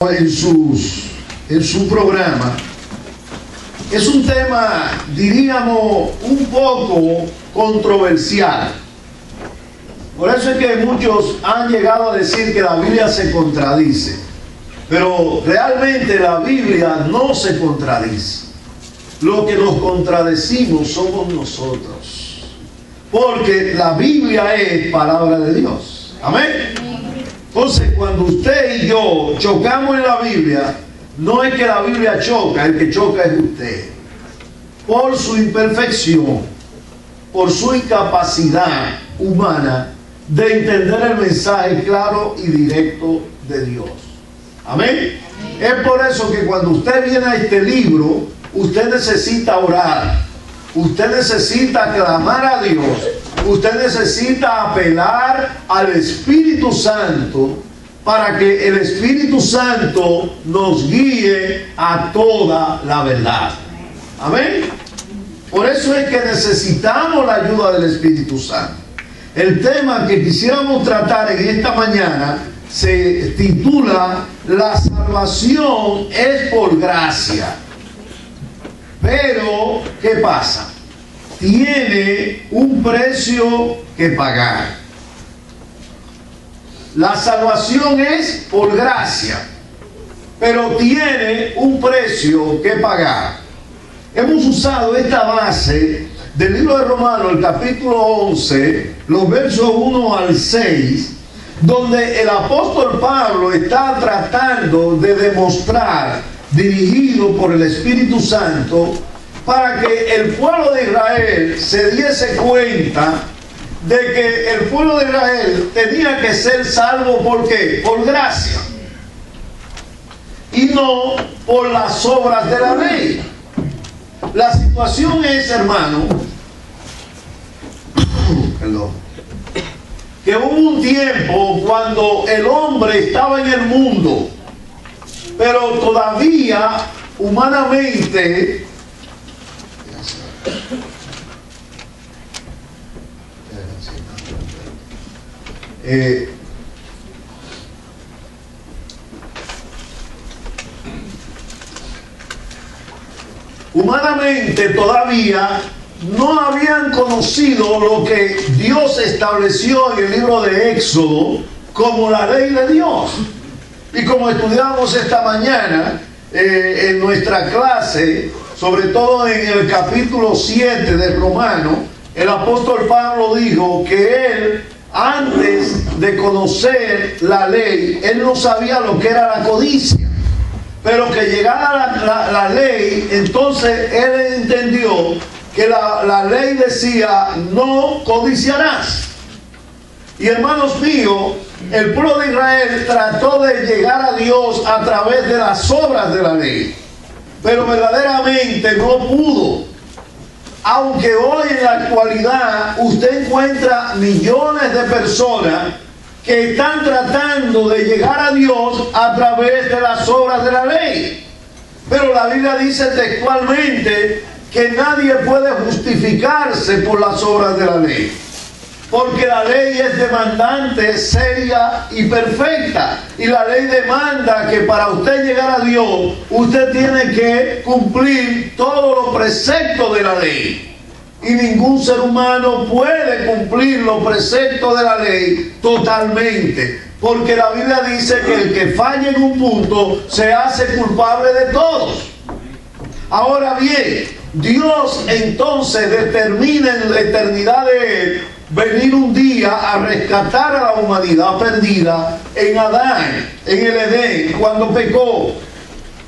en su programa, es un tema, diríamos, un poco controversial. Por eso es que muchos han llegado a decir que la Biblia se contradice. Pero realmente la Biblia no se contradice. Lo que nos contradecimos somos nosotros. Porque la Biblia es palabra de Dios. Amén. Entonces, cuando usted y yo chocamos en la Biblia, no es que la Biblia choca, el que choca es usted. Por su imperfección, por su incapacidad humana de entender el mensaje claro y directo de Dios. Amén. Es por eso que cuando usted viene a este libro, usted necesita orar, usted necesita clamar a Dios, usted necesita apelar al Espíritu Santo para que el Espíritu Santo nos guíe a toda la verdad. Amén. Por eso es que necesitamos la ayuda del Espíritu Santo. El tema que quisiéramos tratar en esta mañana se titula La salvación es por gracia. Pero, ¿qué pasa? Tiene un precio que pagar. La salvación es por gracia, pero tiene un precio que pagar. Hemos usado esta base del libro de Romanos, el capítulo 11, los versos 1 al 6, donde el apóstol Pablo está tratando de demostrar, dirigido por el Espíritu Santo, para que el pueblo de Israel se diese cuenta de que el pueblo de Israel tenía que ser salvo. ¿Por qué? Por gracia y no por las obras de la ley. La situación es, hermano, que hubo un tiempo cuando el hombre estaba en el mundo, pero todavía humanamente todavía no habían conocido lo que Dios estableció en el libro de Éxodo como la ley de Dios. Y como estudiamos esta mañana en nuestra clase, sobre todo en el capítulo 7 de Romanos, el apóstol Pablo dijo que él, antes de conocer la ley, él no sabía lo que era la codicia. Pero que llegara la ley, entonces él entendió que la ley decía: no codiciarás. Y hermanos míos, el pueblo de Israel trató de llegar a Dios a través de las obras de la ley, pero verdaderamente no pudo. Aunque hoy en la actualidad usted encuentra millones de personas que están tratando de llegar a Dios a través de las obras de la ley. Pero la Biblia dice textualmente que nadie puede justificarse por las obras de la ley, porque la ley es demandante, seria y perfecta. Y la ley demanda que para usted llegar a Dios, usted tiene que cumplir todos los preceptos de la ley. Y ningún ser humano puede cumplir los preceptos de la ley totalmente, porque la Biblia dice que el que falla en un punto se hace culpable de todos. Ahora bien, Dios entonces determina en la eternidad de Él venir un día a rescatar a la humanidad perdida en Adán, en el Edén, cuando pecó.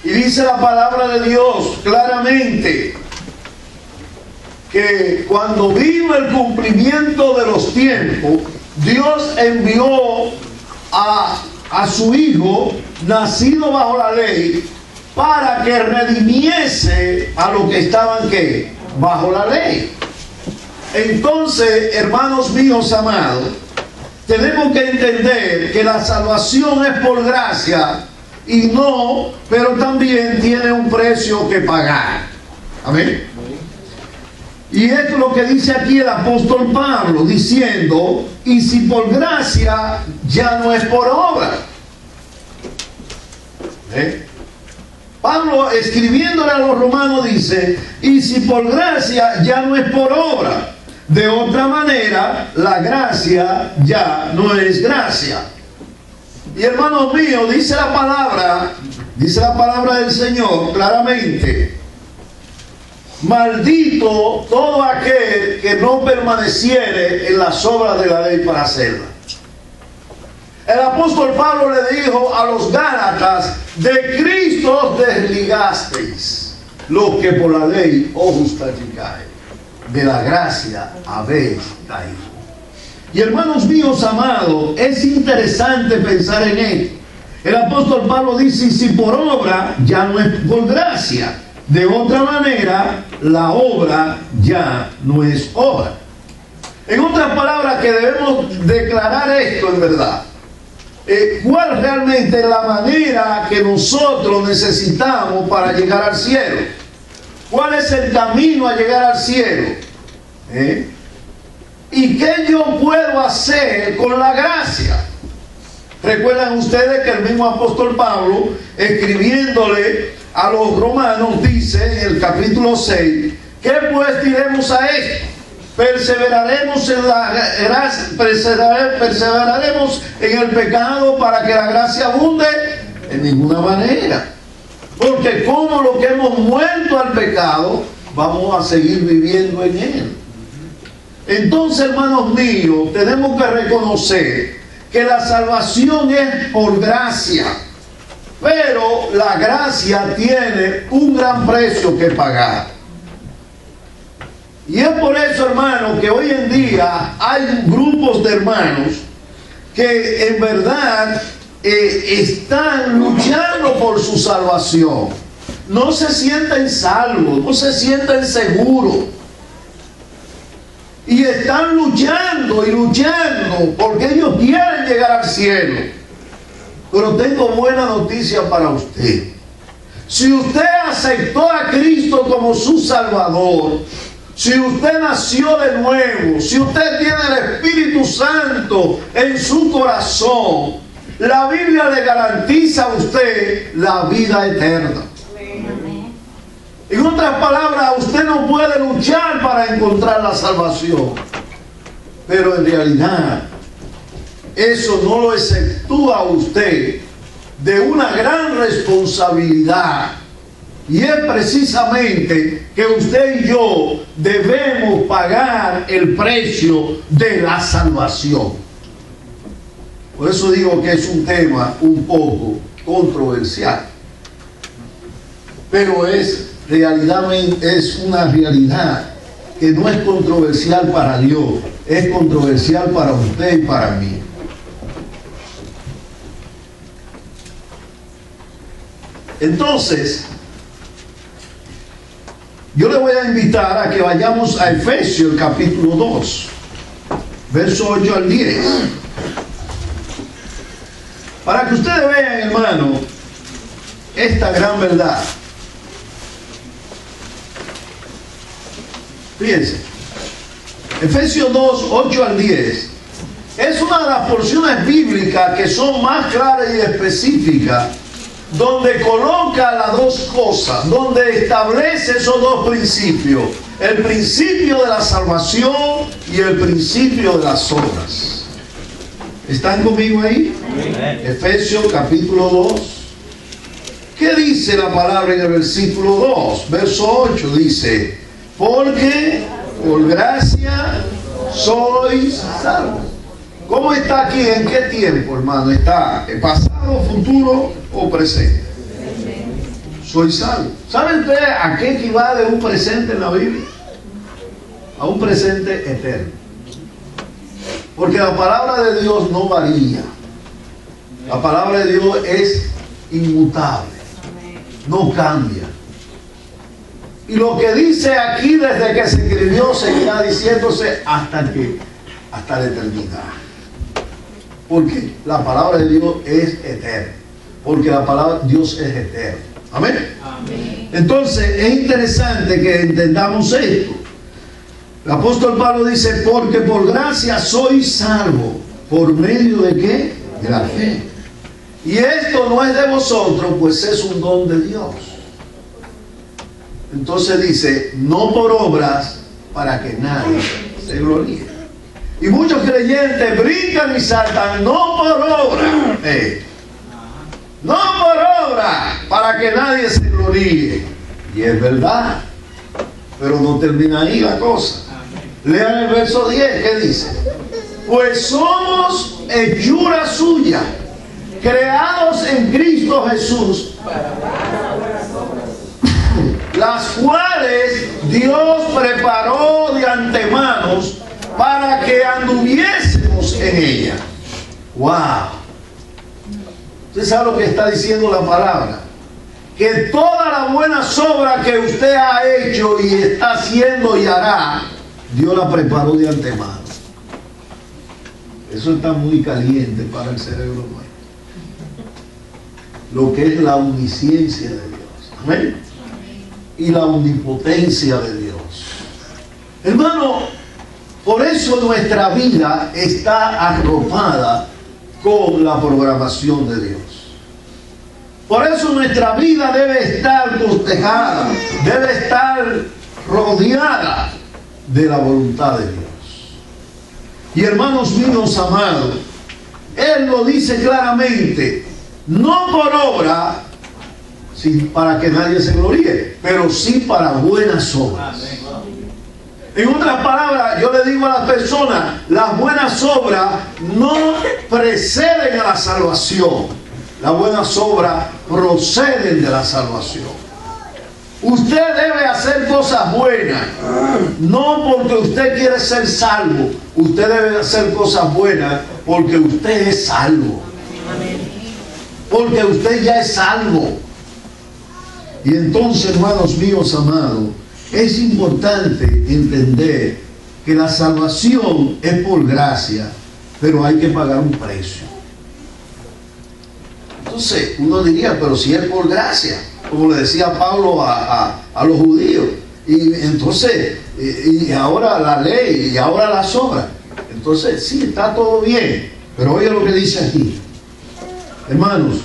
Y dice la palabra de Dios claramente que cuando vino el cumplimiento de los tiempos, Dios envió a su Hijo, nacido bajo la ley, para que redimiese a los que estaban ¿qué? Bajo la ley. Entonces, hermanos míos amados, tenemos que entender que la salvación es por gracia y no, pero también tiene un precio que pagar. Amén. Y es lo que dice aquí el apóstol Pablo, diciendo: y si por gracia, ya no es por obra. Pablo, escribiéndole a los romanos, dice: y si por gracia, ya no es por obra. De otra manera, la gracia ya no es gracia. Y hermanos míos, dice la palabra del Señor claramente: maldito todo aquel que no permaneciere en las obras de la ley para hacerla. El apóstol Pablo le dijo a los Gálatas: de Cristo os desligasteis, los que por la ley os justificáis, de la gracia habéis caído. Y hermanos míos amados, es interesante pensar en esto. El apóstol Pablo dice: y si por obra, ya no es por gracia. De otra manera, la obra ya no es obra. En otras palabras, que debemos declarar esto en verdad. ¿Cuál realmente es la manera que nosotros necesitamos para llegar al cielo? ¿Cuál es el camino a llegar al cielo? ¿Y qué yo puedo hacer con la gracia? Recuerdan ustedes que el mismo apóstol Pablo, escribiéndole a los romanos, dice en el capítulo 6: ¿qué pues diremos a esto? ¿Perseveraremos en la gracia, perseveraremos en el pecado para que la gracia abunde? En ninguna manera. Porque como lo que hemos muerto al pecado, vamos a seguir viviendo en él. Entonces, hermanos míos, tenemos que reconocer que la salvación es por gracia, pero la gracia tiene un gran precio que pagar. Y es por eso, hermanos, que hoy en día hay grupos de hermanos que en verdad están luchando por su salvación. No se sienten salvos, no se sienten seguros. Y están luchando y luchando porque ellos quieren llegar al cielo. Pero tengo buena noticia para usted. Si usted aceptó a Cristo como su Salvador, si usted nació de nuevo, si usted tiene el Espíritu Santo en su corazón, la Biblia le garantiza a usted la vida eterna. En otras palabras, usted no puede luchar para encontrar la salvación. Pero en realidad, eso no lo exceptúa a usted de una gran responsabilidad. Y es precisamente que usted y yo debemos pagar el precio de la salvación. Por eso digo que es un tema un poco controversial. Pero es una realidad que no es controversial para Dios, es controversial para usted y para mí. Entonces, yo le voy a invitar a que vayamos a Efesios capítulo 2, verso 8 al 10. Para que ustedes vean, hermano, esta gran verdad. Fíjense, Efesios 2, 8 al 10 es una de las porciones bíblicas que son más claras y específicas, donde coloca las dos cosas, donde establece esos dos principios: el principio de la salvación y el principio de las obras. ¿Están conmigo ahí? Amén. Efesios capítulo 2. ¿Qué dice la palabra en el versículo 2? Verso 8 dice: porque por gracia sois salvos. ¿Cómo está aquí? ¿En qué tiempo, hermano? ¿Está en pasado, futuro o presente? Soy salvo. ¿Saben ustedes a qué equivale un presente en la Biblia? A un presente eterno. Porque la palabra de Dios no varía. La palabra de Dios es inmutable. No cambia. Y lo que dice aquí desde que se escribió seguirá diciéndose hasta la eternidad. Porque la palabra de Dios es eterna. Porque la palabra de Dios es eterna. Amén. Amén. Entonces es interesante que entendamos esto. El apóstol Pablo dice: porque por gracia sois salvos. ¿Por medio de qué? De la fe. Y esto no es de vosotros, pues es un don de Dios. Entonces dice, no por obras, para que nadie se gloríe. Y muchos creyentes brincan y saltan, no por obra, no por obra, para que nadie se gloríe. Y es verdad, pero no termina ahí la cosa. Lean el verso 10, ¿qué dice? Pues somos hechura suya, creados en Cristo Jesús, las cuales Dios preparó de antemano para que anduviésemos en ella. ¡Wow! ¿Usted sabe lo que está diciendo la palabra? Que toda la buena obra que usted ha hecho y está haciendo y hará, Dios la preparó de antemano. Eso está muy caliente para el cerebro humano. Lo que es la omnisciencia de Dios. Amén. Y la omnipotencia de Dios. Hermano, por eso nuestra vida está arropada con la programación de Dios. Por eso nuestra vida debe estar costejada, debe estar rodeada de la voluntad de Dios. Y hermanos míos amados, Él lo dice claramente, no por obra, para que nadie se gloríe, pero sí para buenas obras. En otras palabras, yo le digo a las personas, las buenas obras no preceden a la salvación. Las buenas obras proceden de la salvación. Usted debe hacer cosas buenas, no porque usted quiere ser salvo. Usted debe hacer cosas buenas porque usted es salvo. Porque usted ya es salvo. Y entonces, hermanos míos amados, es importante entender que la salvación es por gracia, pero hay que pagar un precio. Entonces, uno diría, pero si es por gracia, como le decía Pablo a los judíos, y entonces, y ahora la ley, y ahora las obras. Entonces, sí, está todo bien, pero oye lo que dice aquí. Hermanos,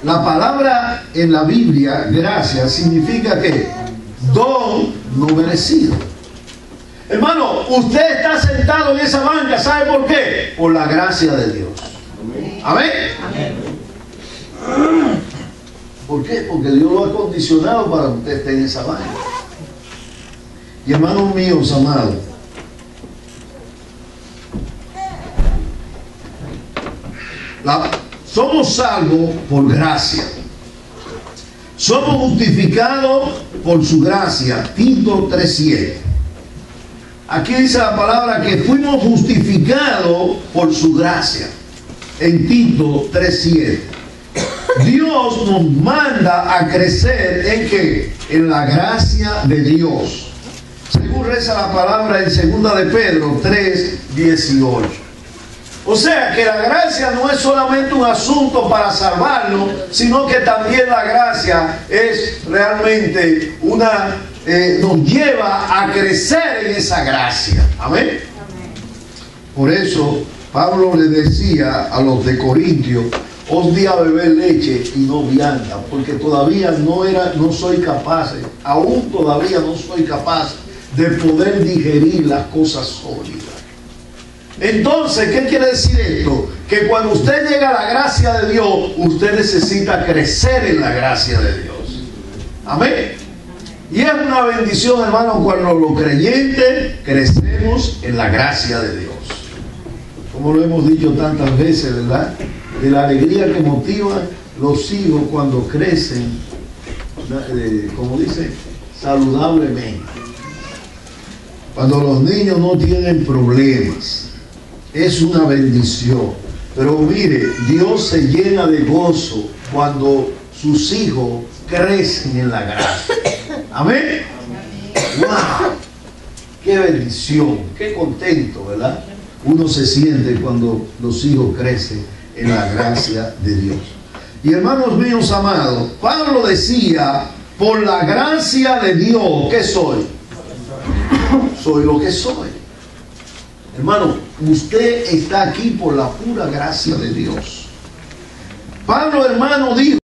la palabra en la Biblia, gracia, significa que don no merecido. Hermano, usted está sentado en esa banca, ¿sabe por qué? Por la gracia de Dios. Amén. Amén. ¿Por qué? Porque Dios lo ha condicionado para que usted esté en esa banca. Y hermanos míos amados, somos salvos por gracia. Somos justificados por su gracia. Tito 3:7. Aquí dice la palabra que fuimos justificados por su gracia. En Tito 3:7. Dios nos manda a crecer ¿en qué? En la gracia de Dios. Según reza la palabra en 2 de Pedro 3:18. O sea que la gracia no es solamente un asunto para salvarnos, sino que también la gracia es realmente nos lleva a crecer en esa gracia. Amén. Por eso Pablo le decía a los de Corintios, os di a beber leche y no vianda, porque todavía no soy capaz, aún todavía no soy capaz de poder digerir las cosas sólidas. Entonces, ¿qué quiere decir esto? Que cuando usted llega a la gracia de Dios, usted necesita crecer en la gracia de Dios. Amén. Y es una bendición, hermano, cuando los creyentes crecemos en la gracia de Dios. Como lo hemos dicho tantas veces, ¿verdad? De la alegría que motiva los hijos cuando crecen, como dice, saludablemente. Cuando los niños no tienen problemas. Es una bendición. Pero mire, Dios se llena de gozo cuando sus hijos crecen en la gracia. Amén. ¡Wow! ¡Qué bendición! ¡Qué contento!, ¿verdad? Uno se siente cuando los hijos crecen en la gracia de Dios. Y hermanos míos amados, Pablo decía, por la gracia de Dios, ¿qué soy? Soy lo que soy. Hermano, usted está aquí por la pura gracia de Dios. Pablo Pablo, hermano, dijo